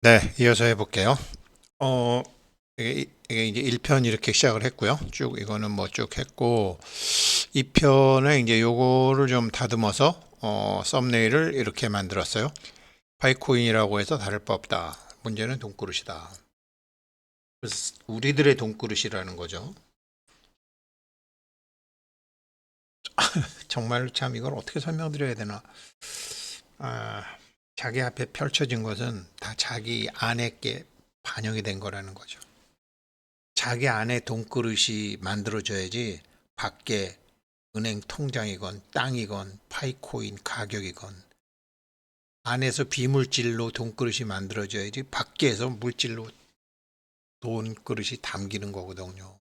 네, 이어서 해볼게요. 어, 이게 이제 1편 이렇게 시작을 했고요. 쭉 이거는 뭐 쭉 했고, 2편에 이제 요거를 좀 다듬어서, 썸네일을 이렇게 만들었어요. 파이코인이라고 해서 다를 바 없다. 문제는 돈그릇이다. 그래서 우리들의 돈그릇이라는 거죠. 정말 참 이걸 어떻게 설명드려야 되나. 아, 자기 앞에 펼쳐진 것은 다 자기 안에 게 반영이 된 거라는 거죠. 자기 안에 돈그릇이 만들어져야지 밖에 은행 통장이건 땅이건 파이코인 가격이건 안에서 비물질로 돈그릇이 만들어져야지 밖에서 물질로 돈그릇이 담기는 거거든요.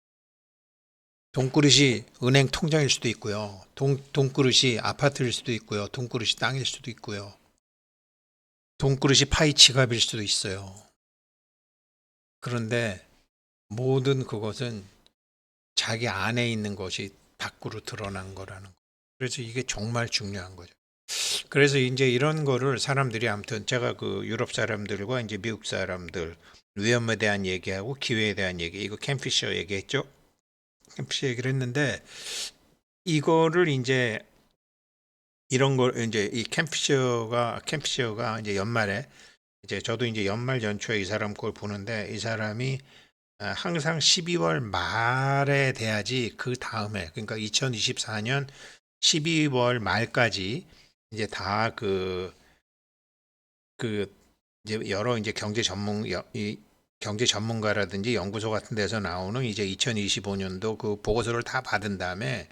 돈그릇이 은행 통장일 수도 있고요. 돈그릇이 아파트일 수도 있고요. 돈그릇이 땅일 수도 있고요. 돈그릇이 파이 지갑일 수도 있어요. 그런데 모든 그것은 자기 안에 있는 것이 밖으로 드러난 거라는 거. 그래서 이게 정말 중요한 거죠. 그래서 이제 이런 거를 사람들이 아무튼 제가 그 유럽 사람들과 이제 미국 사람들 위험에 대한 얘기하고 기회에 대한 얘기 이거 캠피셔 얘기했죠. 캠피셔 얘기를 했는데 이거를 이제 이런 걸 이제 이 캠피셔가 이제 연말에 이제 저도 이제 연말 연초에 이 사람 걸 보는데 이 사람이 항상 12월 말에 돼야지 그 다음에 그러니까 2024년 12월 말까지 이제 다 그 이제 여러 이제 이 경제 전문가라든지 연구소 같은 데서 나오는 이제 2025년도 그 보고서를 다 받은 다음에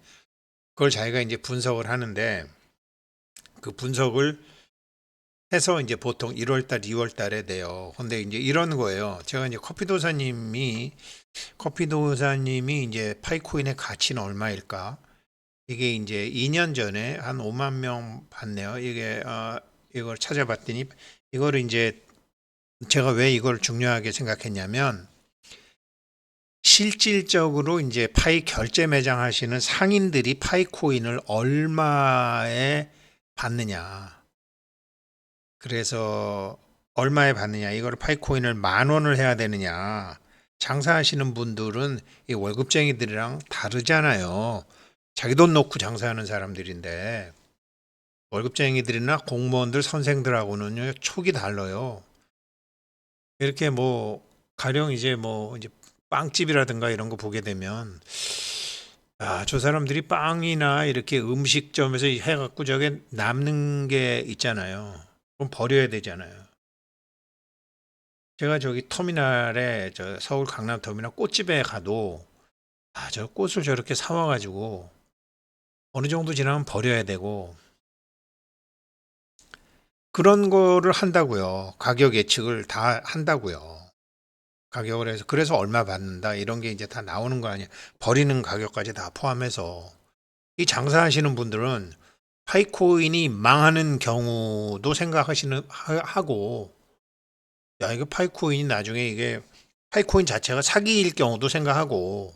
그걸 자기가 이제 분석을 하는데 그 분석을 해서 이제 보통 1월 달, 2월 달에 돼요. 근데 이제 이런 거예요. 제가 이제 커피도사님이 이제 파이코인의 가치는 얼마일까? 이게 이제 2년 전에 한 5만 명 봤네요. 이걸 찾아봤더니 이거를 이제 제가 왜 이걸 중요하게 생각했냐면 실질적으로 이제 파이 결제 매장 하시는 상인들이 파이코인을 얼마에 받느냐. 그래서 얼마에 받느냐. 이걸 파이코인을 10,000원을 해야 되느냐. 장사하시는 분들은 이 월급쟁이들이랑 다르잖아요. 자기 돈 놓고 장사하는 사람들인데 월급쟁이들이나 공무원들 선생들하고는요 촉이 달라요. 이렇게 뭐 가령 이제 뭐 이제 빵집이라든가 이런 거 보게 되면 저 사람들이 빵이나 이렇게 음식점에서 해갖고 저게 남는 게 있잖아요. 그럼 버려야 되잖아요. 제가 저기 터미널에 저 서울 강남 터미널 꽃집에 가도 저 꽃을 저렇게 사와가지고 어느 정도 지나면 버려야 되고 그런 거를 한다고요. 가격 예측을 다 한다고요. 가격을 해서 그래서 얼마 받는다 이런 게 이제 다 나오는 거 아니에요. 버리는 가격까지 다 포함해서 이 장사하시는 분들은 파이코인이 망하는 경우도 하고 야 이거 파이코인이 나중에 이게 파이코인 자체가 사기일 경우도 생각하고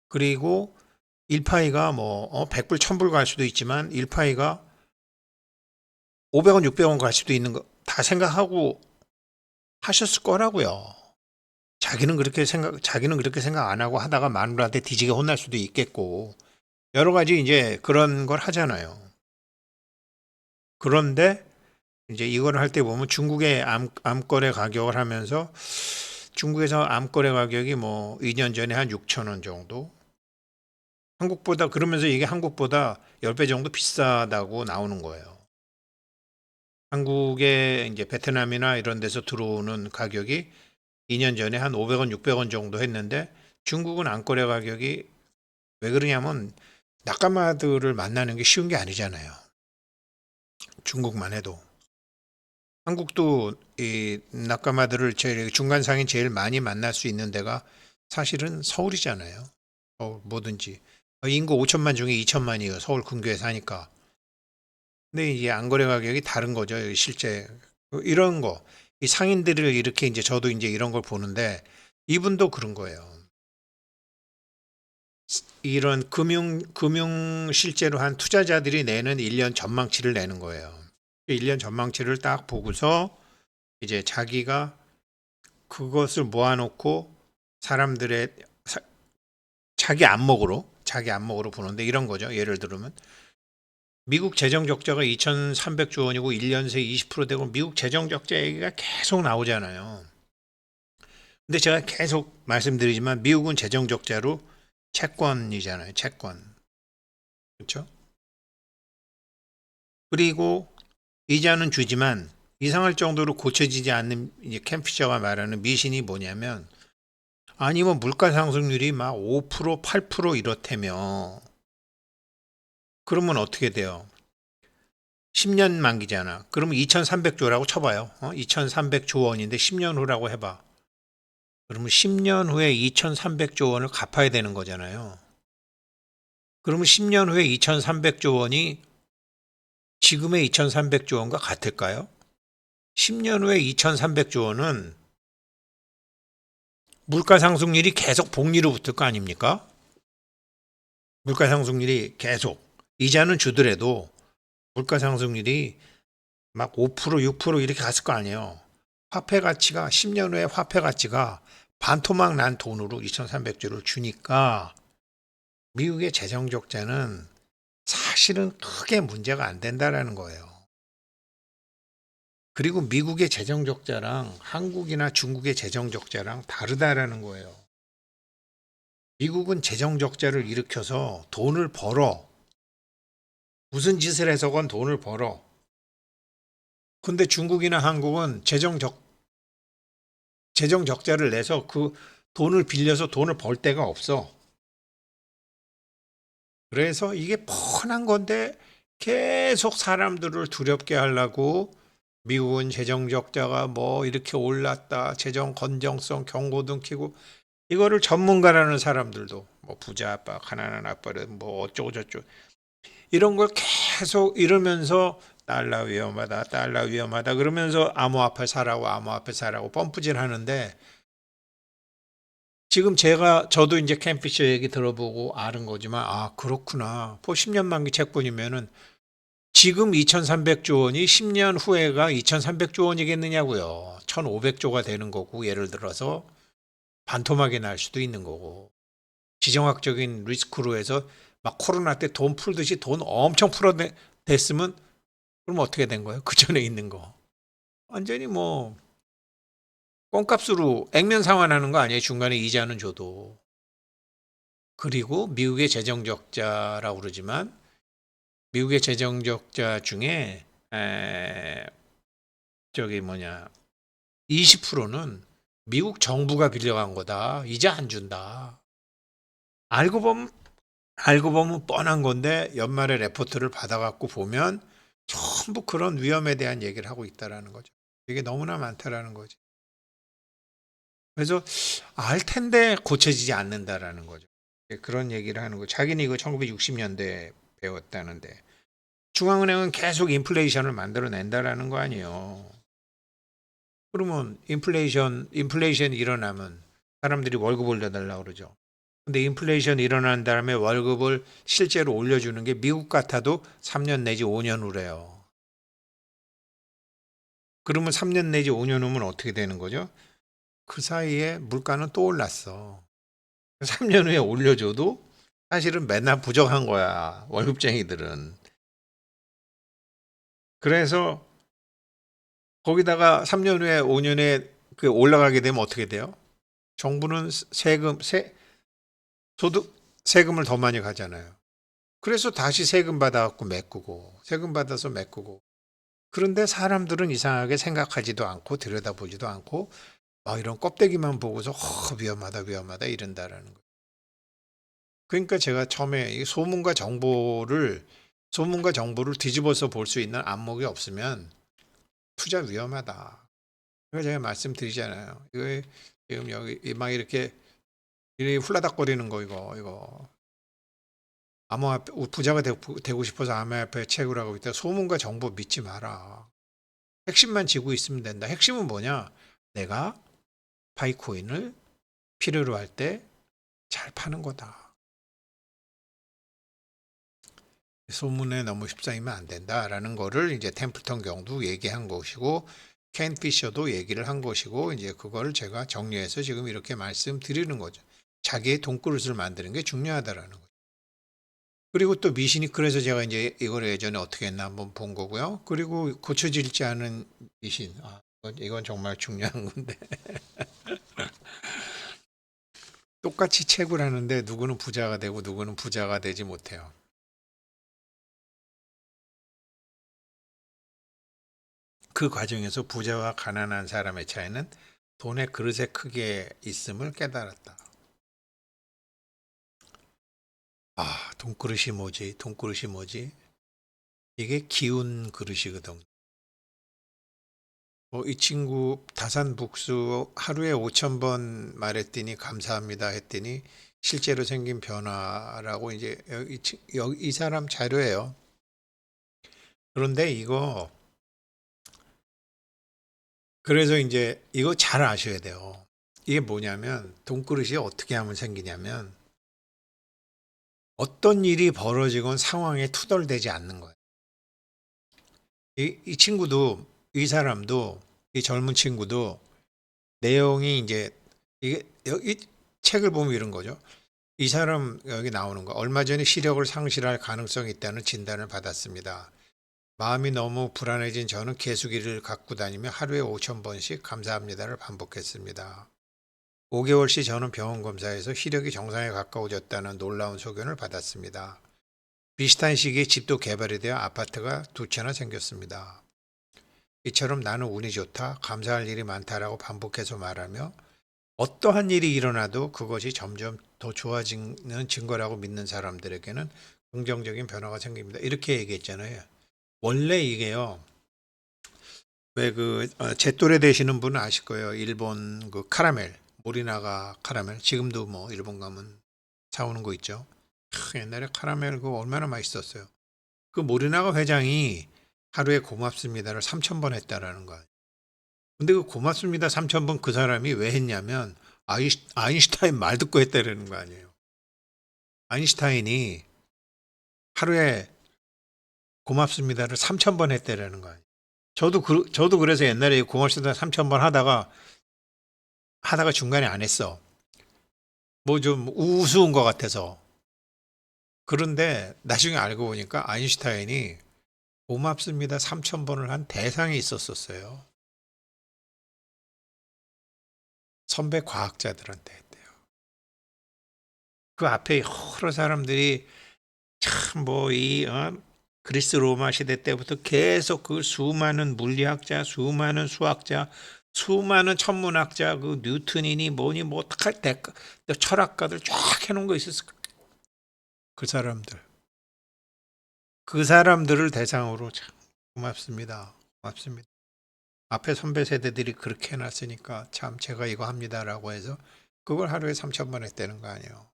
그리고 1파이가 뭐 100불 1000불 갈 수도 있지만 1파이가 500원 600원 갈 수도 있는 거 다 생각하고 하셨을 거라고요. 자기는 그렇게 생각 안 하고 하다가 마누라한테 뒤지게 혼날 수도 있겠고, 여러 가지 이제 그런 걸 하잖아요. 그런데 이제 이걸 할 때 보면 중국의 암거래 가격을 하면서 중국에서 암거래 가격이 뭐 2년 전에 한 6천 원 정도? 그러면서 이게 한국보다 10배 정도 비싸다고 나오는 거예요. 한국에 이제 베트남이나 이런 데서 들어오는 가격이 2년 전에 한 500원, 600원 정도 했는데 중국은 암거래 가격이 왜 그러냐면 낙가마들을 만나는 게 쉬운 게 아니잖아요. 중국만 해도. 한국도 이 낙가마들을 제일 중간상인 제일 많이 만날 수 있는 데가 사실은 서울이잖아요. 뭐든지. 인구 5천만 중에 2천만이에요. 서울 근교에 사니까. 근데 이게 안거래 가격이 다른 거죠. 실제. 이런 거. 이 상인들을 이렇게 이제 저도 이제 이런 걸 보는데 이분도 그런 거예요. 이런 금융 실제로 한 투자자들이 내는 1년 전망치를 내는 거예요. 1년 전망치를 딱 보고서 이제 자기가 그것을 모아놓고 사람들의 자기 안목으로 보는데 이런 거죠. 예를 들면 미국 재정 적자가 2,300조 원이고 1년 새 20% 되고 미국 재정 적자 얘기가 계속 나오잖아요. 근데 제가 계속 말씀드리지만 미국은 재정 적자로 채권이잖아요. 채권. 그렇죠? 그리고 이자는 주지만 이상할 정도로 고쳐지지 않는 이제 캠피셔가 말하는 미신이 뭐냐면 아니면 물가 상승률이 막 5%, 8% 이렇다며 그러면 어떻게 돼요? 10년 만기잖아. 그러면 2,300조라고 쳐봐요. 2,300조 원인데 10년 후라고 해봐. 그러면 10년 후에 2,300조 원을 갚아야 되는 거잖아요. 그러면 10년 후에 2,300조 원이 지금의 2,300조 원과 같을까요? 10년 후에 2,300조 원은 물가 상승률이 계속 복리로 붙을 거 아닙니까? 물가 상승률이 계속 이자는 주더라도 물가 상승률이 막 5%, 6% 이렇게 갔을 거 아니에요. 화폐 가치가 10년 후에 화폐 가치가 반토막 난 돈으로 2,300조를 주니까 미국의 재정 적자는 사실은 크게 문제가 안 된다라는 거예요. 그리고 미국의 재정 적자랑 한국이나 중국의 재정 적자랑 다르다라는 거예요. 미국은 재정 적자를 일으켜서 돈을 벌어. 무슨 짓을 해서건 돈을 벌어. 근데 중국이나 한국은 재정 적자를 내서 그 돈을 빌려서 돈을 벌 데가 없어. 그래서 이게 뻔한 건데 계속 사람들을 두렵게 하려고 미국은 재정 적자가 뭐 이렇게 올랐다. 재정 건정성 경고등 켜고 이거를 전문가라는 사람들도 뭐 부자 아빠, 가난한 아빠는 뭐 어쩌고 저쩌고 이런 걸 계속 이러면서 달러 위험하다 그러면서 암호화폐 사라고 펌프질 하는데 지금 저도 이제 캠피셔 얘기 들어보고 아는 거지만 아 그렇구나. 10년 만기 채권이면은 지금 2,300조 원이 10년 후에가 2,300조 원이겠느냐고요. 1,500조가 되는 거고 예를 들어서 반토막이 날 수도 있는 거고 지정학적인 리스크로 해서 막 코로나 때 돈 풀듯이 돈 엄청 풀어댔으면 그럼 어떻게 된 거예요? 그 전에 있는 거 완전히 뭐 껌값으로 액면 상환하는 거 아니에요? 중간에 이자는 줘도. 그리고 미국의 재정 적자라고 그러지만 미국의 재정 적자 중에 저기 뭐냐 20%는 미국 정부가 빌려간 거다. 이자 안 준다. 알고 보면 알고 보면 뻔한 건데 연말에 레포트를 받아갖고 보면 전부 그런 위험에 대한 얘기를 하고 있다라는 거죠. 이게 너무나 많다라는 거죠. 그래서 알 텐데 고쳐지지 않는다라는 거죠. 그런 얘기를 하는 거. 자기는 이거 1960년대 배웠다는데 중앙은행은 계속 인플레이션을 만들어낸다라는 거 아니에요. 그러면 인플레이션 일어나면 사람들이 월급 올려달라고 그러죠. 근데 인플레이션 일어난 다음에 월급을 실제로 올려주는 게 미국 같아도 3년 내지 5년 후래요. 그러면 3년 내지 5년 후면 어떻게 되는 거죠? 그 사이에 물가는 또 올랐어. 3년 후에 올려줘도 사실은 맨날 부족한 거야. 월급쟁이들은. 그래서 거기다가 3년 후에 5년에 그 올라가게 되면 어떻게 돼요? 정부는 소득 세금을 더 많이 가잖아요. 그래서 다시 세금 받아갖고 메꾸고 세금 받아서 메꾸고 그런데 사람들은 이상하게 생각하지도 않고 들여다보지도 않고 이런 껍데기만 보고서 위험하다 이런다라는 거예요. 그러니까 제가 처음에 이 소문과 정보를 뒤집어서 볼 수 있는 안목이 없으면 투자 위험하다. 그래서 제가 말씀드리잖아요. 이거 지금 여기 막 이렇게 훌라닥거리는 거 이거 암호화폐 부자가 되고 싶어서 암호화폐 채굴 하고 있다. 소문과 정보 믿지 마라. 핵심만 지고 있으면 된다. 핵심은 뭐냐? 내가 파이코인을 필요로 할 때 잘 파는 거다. 소문에 너무 휩싸이면 안 된다라는 거를 이제 템플턴 경도 얘기한 것이고 켄 피셔도 얘기를 한 것이고 이제 그걸 제가 정리해서 지금 이렇게 말씀드리는 거죠. 자기의 돈그릇을 만드는 게 중요하다라는 거죠. 그리고 또 미신이 그래서 제가 이제 이걸 예전에 어떻게 했나 한번 본 거고요. 그리고 고쳐질지 않은 미신. 이건 정말 중요한 건데. 똑같이 채굴 하는데 누구는 부자가 되고 누구는 부자가 되지 못해요. 그 과정에서 부자와 가난한 사람의 차이는 돈의 그릇의 크기에 있음을 깨달았다. 돈그릇이 뭐지? 돈그릇이 뭐지? 이게 기운 그릇이거든. 이 친구 다산북수 하루에 5,000번 말했더니 감사합니다 했더니 실제로 생긴 변화라고 이제 이 사람 자료예요. 그런데 그래서 이제 이거 잘 아셔야 돼요. 이게 뭐냐면 돈그릇이 어떻게 하면 생기냐면 어떤 일이 벌어지건 상황에 투덜대지 않는 거예요. 이 친구도 이 사람도 이 젊은 친구도 내용이 이제 이게 여기 책을 보면 이런 거죠. 이 사람 여기 나오는 거. 얼마 전에 시력을 상실할 가능성이 있다는 진단을 받았습니다. 마음이 너무 불안해진 저는 개수기를 갖고 다니며 하루에 5,000번씩 감사합니다를 반복했습니다. 5개월씩 저는 병원 검사에서 시력이 정상에 가까워졌다는 놀라운 소견을 받았습니다. 비슷한 시기에 집도 개발이 되어 아파트가 2채나 생겼습니다. 이처럼 나는 운이 좋다, 감사할 일이 많다라고 반복해서 말하며 어떠한 일이 일어나도 그것이 점점 더 좋아지는 증거라고 믿는 사람들에게는 긍정적인 변화가 생깁니다. 이렇게 얘기했잖아요. 원래 이게요. 왜 제 또래 되시는 분은 아실 거예요. 일본 그 카라멜, 모리나가 카라멜. 지금도 뭐 일본 가면 사오는 거 있죠. 옛날에 카라멜 그거 얼마나 맛있었어요. 그 모리나가 회장이 하루에 고맙습니다를 3,000번 했다라는 거예요. 근데 그 고맙습니다 3,000번 그 사람이 왜 했냐면 아인슈타인 말 듣고 했다라는 거 아니에요. 아인슈타인이 하루에 고맙습니다를 3,000번 했다라는 거 아니에요. 저도 그래서 옛날에 고맙습니다 3,000번 하다가 중간에 안 했어. 뭐 좀 우스운 것 같아서. 그런데 나중에 알고 보니까 아인슈타인이 고맙습니다 3,000번을 한 대상이 있었어요. 선배 과학자들한테 했대요. 그 앞에 여러 사람들이 참 그리스 로마 시대 때부터 계속 그 수많은 물리학자, 수많은 수학자, 수많은 천문학자, 그 뉴턴이니 뭐니 뭐 어떡할 때 철학가들 쫙 해놓은 거 있었어. 그 사람들. 그 사람들을 대상으로 참 고맙습니다. 고맙습니다. 앞에 선배 세대들이 그렇게 해놨으니까 참 제가 이거 합니다라고 해서 그걸 하루에 3,000번 했다는 거 아니에요.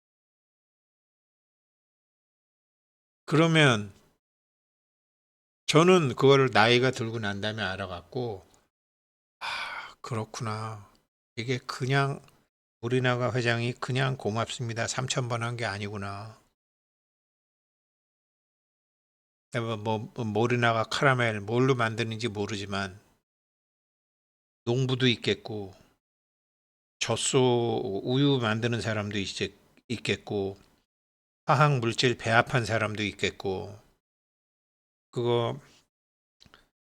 그러면 저는 그거를 나이가 들고 난 다음에 알아갖고 그렇구나. 이게 그냥 우리나가 회장이 그냥 고맙습니다 3,000번 한 게 아니구나. 모리나가 카라멜 뭘로 만드는지 모르지만 농부도 있겠고 젖소 우유 만드는 사람도 있겠고 화학 물질 배합한 사람도 있겠고 그거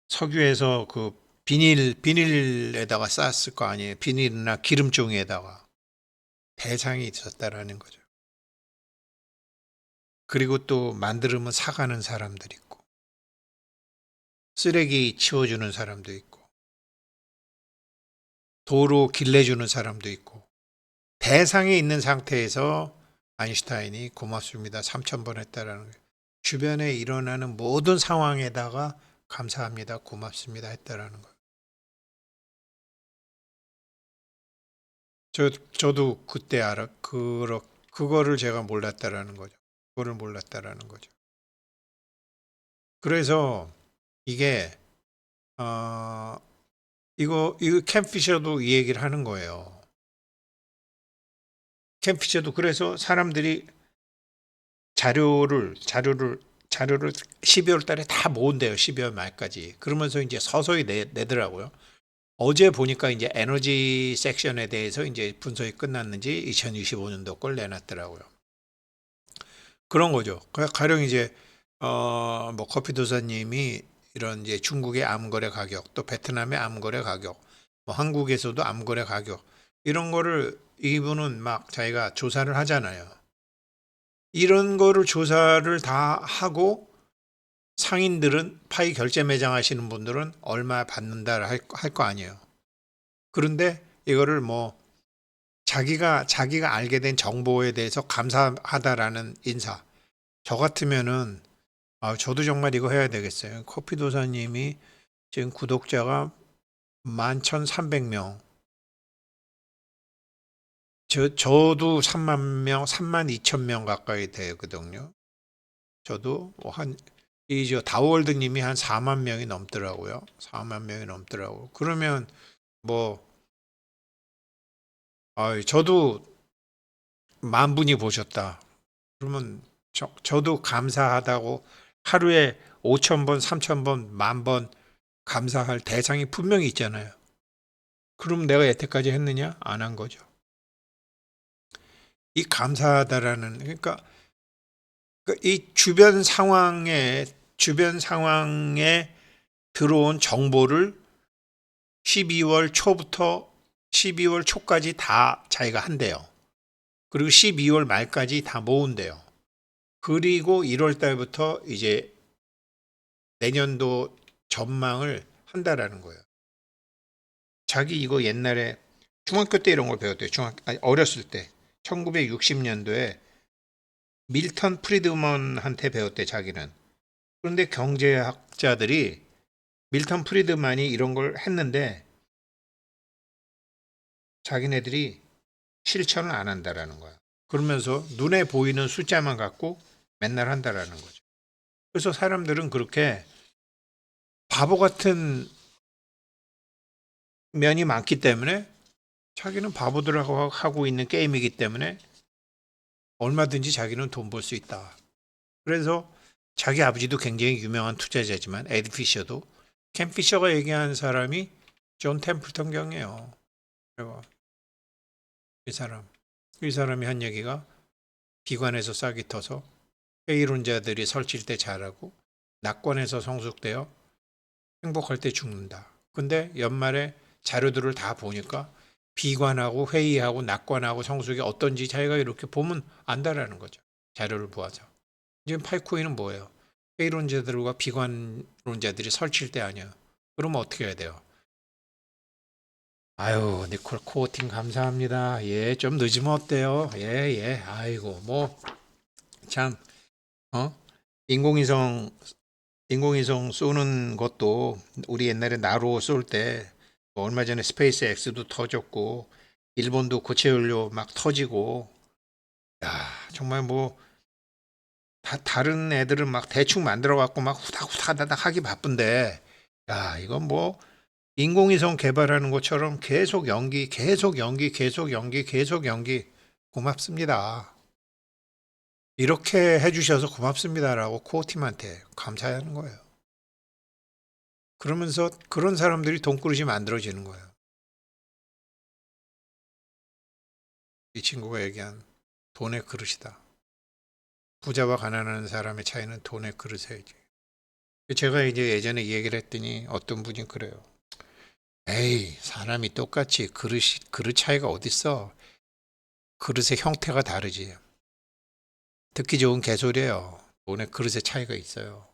석유에서 그 비닐에다가 쌌을 거 아니에요. 비닐이나 기름종이에다가 대상이 있었다라는 거죠. 그리고 또 만들면 사가는 사람들 있고 쓰레기 치워주는 사람도 있고 도로 길내주는 사람도 있고 대상이 있는 상태에서 아인슈타인이 고맙습니다 3,000번 했다라는 거예요. 주변에 일어나는 모든 상황에다가 감사합니다 고맙습니다 했다라는 거예요. 저도 그때 그거를 제가 몰랐다라는 거죠. 그거를 몰랐다라는 거죠. 그래서 이게 어, 이거 캠 피셔도 이 얘기를 하는 거예요. 캠 피셔도 그래서 사람들이 자료를 12월 달에 다 모은대요. 12월 말까지. 그러면서 이제 서서히 내더라고요. 어제 보니까 이제 에너지 섹션에 대해서 이제 분석이 끝났는지 2025년도 걸 내놨더라고요. 그런 거죠. 가령 이제 뭐 커피 도사님이 이런 이제 중국의 암거래 가격, 또 베트남의 암거래 가격, 뭐 한국에서도 암거래 가격 이런 거를 이분은 막 자기가 조사를 하잖아요. 이런 거를 조사를 다 하고 상인들은 파이 결제 매장 하시는 분들은 얼마 받는다 할 거 아니에요. 그런데 이거를 뭐 자기가 알게 된 정보에 대해서 감사하다라는 인사. 저 같으면은 저도 정말 이거 해야 되겠어요. 커피 도사님이 지금 구독자가 11,300명. 저도 3만 명, 3만 2천 명 가까이 되거든요. 저도 저 다우월드 님이 한 4만 명이 넘더라고요. 4만 명이 넘더라고. 그러면 뭐 저도 10,000분이 보셨다. 그러면 저도 감사하다고 하루에 5,000번, 3,000번, 10,000번 감사할 대상이 분명히 있잖아요. 그럼 내가 여태까지 했느냐? 안 한 거죠. 이 감사하다라는 그러니까 이 주변 상황에 들어온 정보를 12월 초부터 12월 초까지 다 자기가 한대요. 그리고 12월 말까지 다 모은대요. 그리고 1월 달부터 이제 내년도 전망을 한다라는 거예요. 자기 이거 옛날에 중학교 때 이런 걸 배웠대요. 어렸을 때 1960년도에 밀턴 프리드먼한테 배웠대 자기는. 그런데 경제학자들이 밀턴 프리드만이 이런 걸 했는데 자기네들이 실천을 안 한다라는 거야. 그러면서 눈에 보이는 숫자만 갖고 맨날 한다라는 거죠. 그래서 사람들은 그렇게 바보 같은 면이 많기 때문에 자기는 바보들하고 하고 있는 게임이기 때문에 얼마든지 자기는 돈 벌 수 있다. 그래서 자기 아버지도 굉장히 유명한 투자자지만 에드 피셔도 캠 피셔가 얘기한 사람이 존 템플턴 경이에요. 그리고 이 사람이 한 얘기가 비관에서 싹이 터서 회의론자들이 설칠 때 잘하고 낙관에서 성숙되어 행복할 때 죽는다. 근데 연말에 자료들을 다 보니까 비관하고 회의하고 낙관하고 성숙이 어떤지 자기가 이렇게 보면 안다라는 거죠. 자료를 보아서. 지금 파이코인은 뭐예요? 회의론자들과 비관론자들이 설칠 때 아니야. 그러면 어떻게 해야 돼요? 아유, 니콜 코어팅 감사합니다. 예, 좀 늦으면 어때요? 예, 예. 아이고, 뭐, 참, 어? 인공위성, 인공위성 쏘는 것도 우리 옛날에 나로 쏠 때, 뭐 얼마 전에 스페이스 X도 터졌고, 일본도 고체 연료 막 터지고, 야, 정말 뭐, 다른 애들은 막 대충 만들어 갖고 막 후닥후닥 하기 바쁜데, 야, 이건 뭐, 인공위성 개발하는 것처럼 계속 연기, 계속 연기, 계속 연기, 계속 연기. 고맙습니다. 이렇게 해주셔서 고맙습니다라고 코어팀한테 감사하는 거예요. 그러면서 그런 사람들이 돈그릇이 만들어지는 거예요. 이 친구가 얘기한 돈의 그릇이다. 부자와 가난한 사람의 차이는 돈의 그릇이지. 제가 이제 예전에 얘기를 했더니 어떤 분이 그래요. 에이, 사람이 똑같이 그릇 차이가 어딨어. 그릇의 형태가 다르지. 듣기 좋은 개소리예요. 돈의 그릇의 차이가 있어요.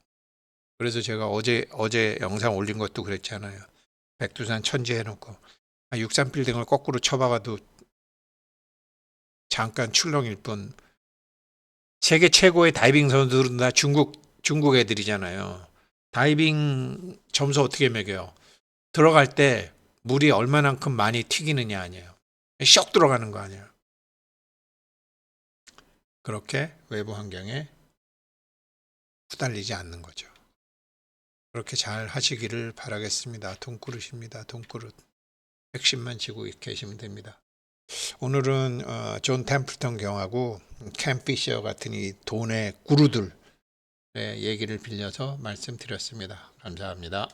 그래서 제가 어제 영상 올린 것도 그랬잖아요. 백두산 천지 해놓고 63 빌딩을 거꾸로 쳐박아도 잠깐 출렁일 뿐. 세계 최고의 다이빙 선수들은 다 중국 애들이잖아요. 다이빙 점수 어떻게 매겨요? 들어갈 때 물이 얼마만큼 많이 튀기느냐 아니에요. 쇽 들어가는 거 아니에요. 그렇게 외부 환경에 후달리지 않는 거죠. 그렇게 잘 하시기를 바라겠습니다. 돈그릇입니다. 돈그릇. 핵심만 지고 계시면 됩니다. 오늘은 존 템플턴 경하고 캠 피셔 같은 이 돈의 구루들의 얘기를 빌려서 말씀드렸습니다. 감사합니다.